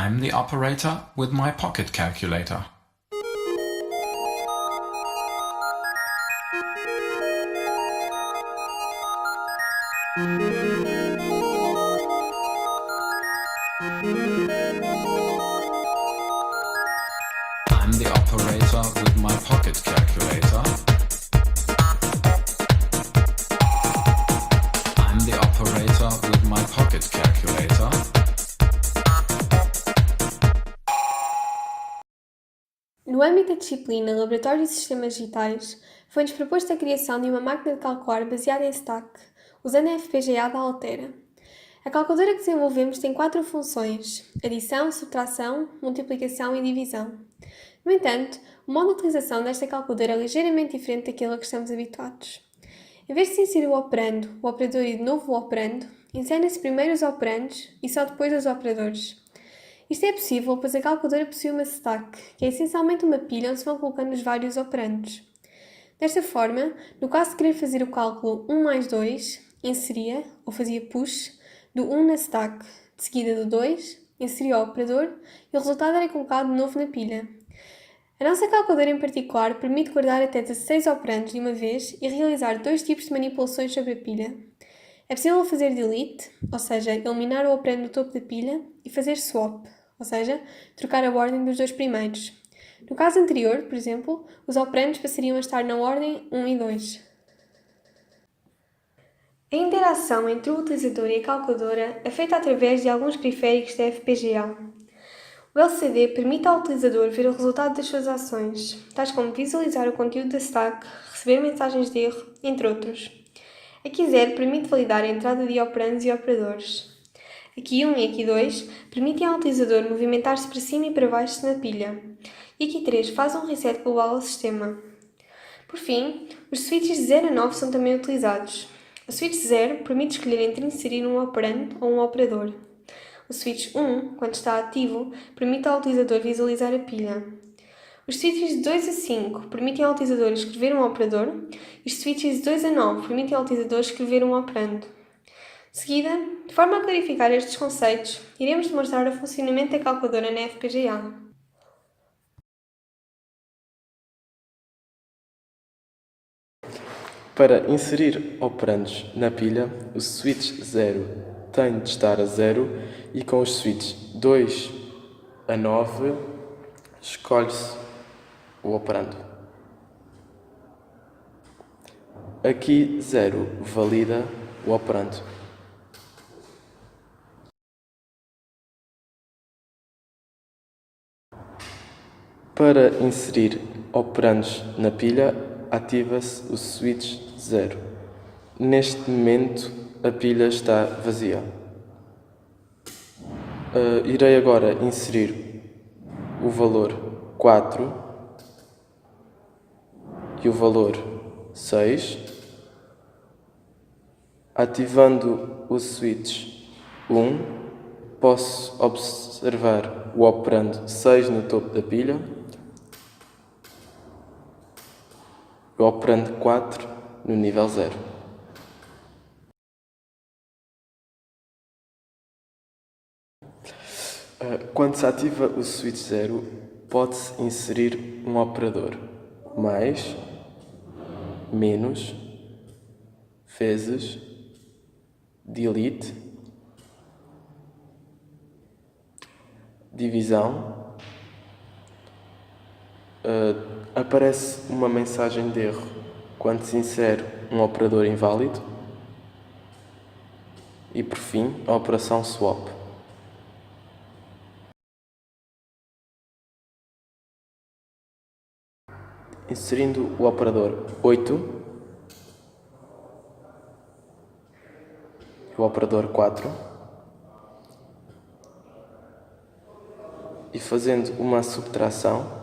I'm the operator with my pocket calculator. I'm the operator with my pocket calculator. I'm the operator with my pocket calculator. No âmbito da disciplina Laboratório de Sistemas Digitais, foi-nos proposta a criação de uma máquina de calcular baseada em stack, usando a FPGA da Altera. A calculadora que desenvolvemos tem 4 funções: adição, subtração, multiplicação e divisão. No entanto, o modo de utilização desta calculadora é ligeiramente diferente daquele a que estamos habituados. Em vez de se inserir o operando, o operador e de novo o operando, inserem-se primeiro os operandos e só depois os operadores. Isto é possível pois a calculadora possui uma stack, que é essencialmente uma pilha onde se vão colocando os vários operandos. Desta forma, no caso de querer fazer o cálculo 1 mais 2, inseria, ou fazia push, do 1 na stack, de seguida do 2, inseria o operador e o resultado era colocado de novo na pilha. A nossa calculadora em particular permite guardar até 16 operandos de uma vez e realizar 2 tipos de manipulações sobre a pilha. É possível fazer delete, ou seja, eliminar o operando do topo da pilha, e fazer swap, ou seja, trocar a ordem dos 2 primeiros. No caso anterior, por exemplo, os operandos passariam a estar na ordem 1 e 2. A interação entre o utilizador e a calculadora é feita através de alguns periféricos da FPGA. O LCD permite ao utilizador ver o resultado das suas ações, tais como visualizar o conteúdo da stack, receber mensagens de erro, entre outros. A Key 0 permite validar a entrada de operandos e operadores. A Key 1 e a Key 2 permitem ao utilizador movimentar-se para cima e para baixo na pilha. E a Key 3 faz um reset global ao sistema. Por fim, os switches de 0 a 9 são também utilizados. O switch 0 permite escolher entre inserir um operando ou um operador. O switch 1, quando está ativo, permite ao utilizador visualizar a pilha. Os switches de 2 a 5 permitem ao utilizador escrever um operador e os switches de 2 a 9 permitem ao utilizador escrever um operando. De seguida, de forma a clarificar estes conceitos, iremos demonstrar o funcionamento da calculadora na FPGA. Para inserir operandos na pilha, o switch 0 tem de estar a 0 e com os switches 2 a 9 escolhe-se o operando. Aqui 0 valida o operando. Para inserir operandos na pilha, ativa-se o switch 0. Neste momento, a pilha está vazia. Irei agora inserir o valor 4 e o valor 6, ativando o switch 1, posso observar o operando 6 no topo da pilha, o operando 4 no nível 0. Quando se ativa o switch 0, pode-se inserir um operador mais, menos, vezes, delete, divisão. Aparece uma mensagem de erro quando se insere um operador inválido e, por fim, a operação swap. Inserindo o operador 8 e o operador 4 e fazendo uma subtração,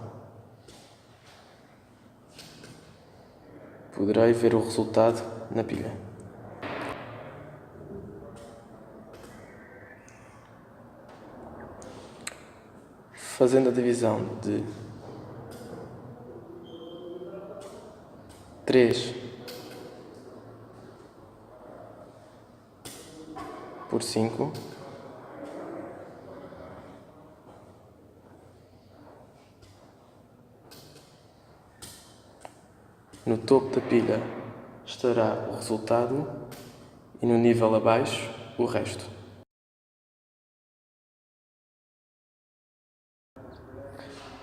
poderei ver o resultado na pilha. Fazendo a divisão de 3 por 5, No topo da pilha estará o resultado e no nível abaixo o resto.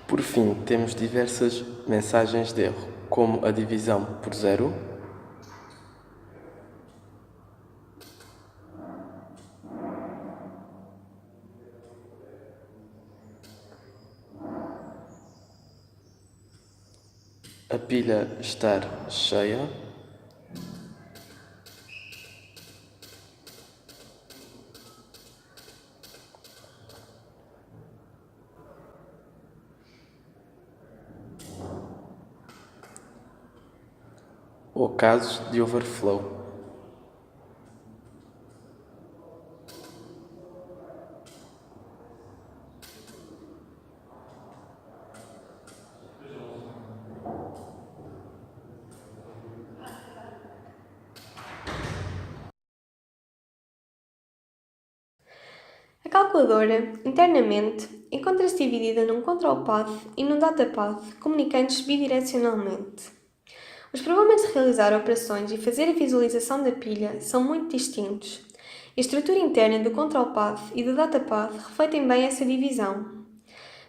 Por fim, temos diversas mensagens de erro, como a divisão por zero, a pilha estar cheia, ou casos de overflow. A calculadora, internamente, encontra-se dividida num control path e num data path, comunicando-se bidirecionalmente. Os problemas de realizar operações e fazer a visualização da pilha são muito distintos. A estrutura interna do control path e do data path refletem bem essa divisão.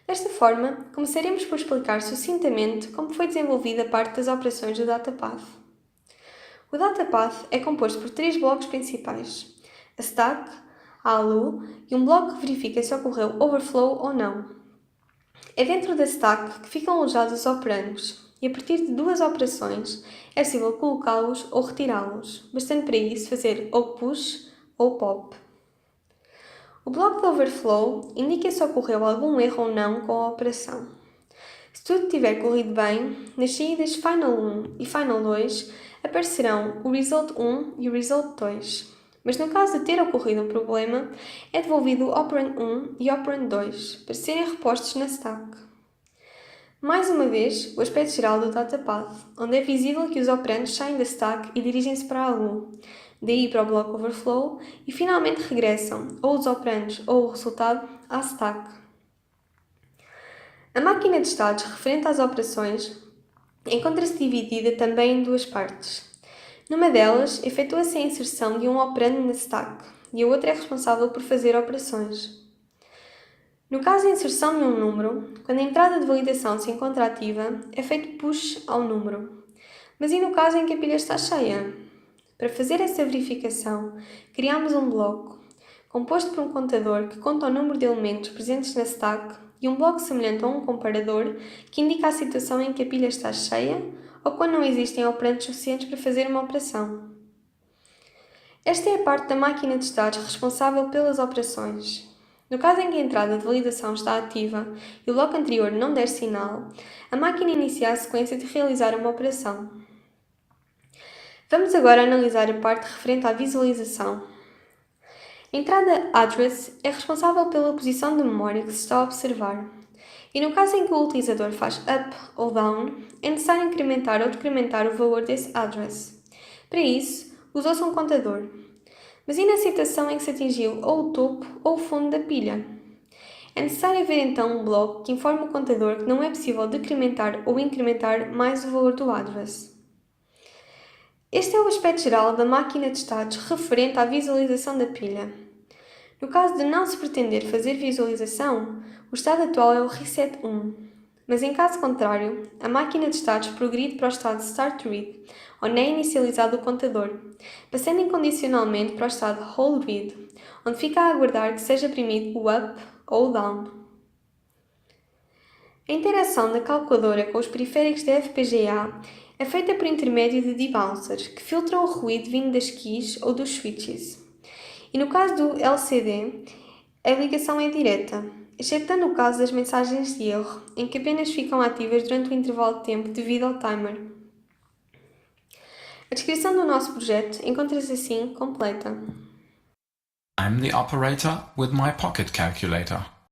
Desta forma, começaremos por explicar sucintamente como foi desenvolvida a parte das operações do data path. O data path é composto por 3 blocos principais: a stack, a ALU e um bloco que verifica se ocorreu overflow ou não. É dentro da stack que ficam alojados os operandos e a partir de 2 operações é possível colocá-los ou retirá-los, bastando para isso fazer ou push ou pop. O bloco de overflow indica se ocorreu algum erro ou não com a operação. Se tudo tiver corrido bem, nas saídas Final 1 e Final 2 aparecerão o Result 1 e o Result 2. Mas no caso de ter ocorrido um problema, é devolvido o Operand 1 e o Operand 2 para serem repostos na stack. Mais uma vez, o aspecto geral do data path, onde é visível que os operandos saem da stack e dirigem-se para a ALU, daí para o bloco overflow e finalmente regressam, ou os operandos ou o resultado, à stack. A máquina de estados referente às operações encontra-se dividida também em 2 partes. Numa delas, efetua-se a inserção de um operando na stack e a outra é responsável por fazer operações. No caso da inserção de um número, quando a entrada de validação se encontra ativa, é feito push ao número. Mas e no caso em que a pilha está cheia? Para fazer essa verificação, criamos um bloco, composto por um contador que conta o número de elementos presentes na stack e um bloco semelhante a um comparador que indica a situação em que a pilha está cheia ou quando não existem operandos suficientes para fazer uma operação. Esta é a parte da máquina de estados responsável pelas operações. No caso em que a entrada de validação está ativa e o bloco anterior não der sinal, a máquina inicia a sequência de realizar uma operação. Vamos agora analisar a parte referente à visualização. A entrada address é responsável pela posição de memória que se está a observar. E no caso em que o utilizador faz up ou down, é necessário incrementar ou decrementar o valor desse address. Para isso, usou-se um contador. Mas e na situação em que se atingiu ou o topo ou o fundo da pilha? É necessário haver então um bloco que informe o contador que não é possível decrementar ou incrementar mais o valor do address. Este é o aspecto geral da máquina de estados referente à visualização da pilha. No caso de não se pretender fazer visualização, o estado atual é o reset 1, mas em caso contrário, a máquina de estados progride para o estado start read, onde é inicializado o contador, passando incondicionalmente para o estado hold read, onde fica a aguardar que seja oprimido o up ou o down. A interação da calculadora com os periféricos da FPGA é feita por intermédio de debouncers, que filtram o ruído vindo das keys ou dos switches. E no caso do LCD, a ligação é direta, exceptando o caso das mensagens de erro, em que apenas ficam ativas durante o intervalo de tempo devido ao timer. A descrição do nosso projeto encontra-se assim completa. I'm the operator with my pocket calculator.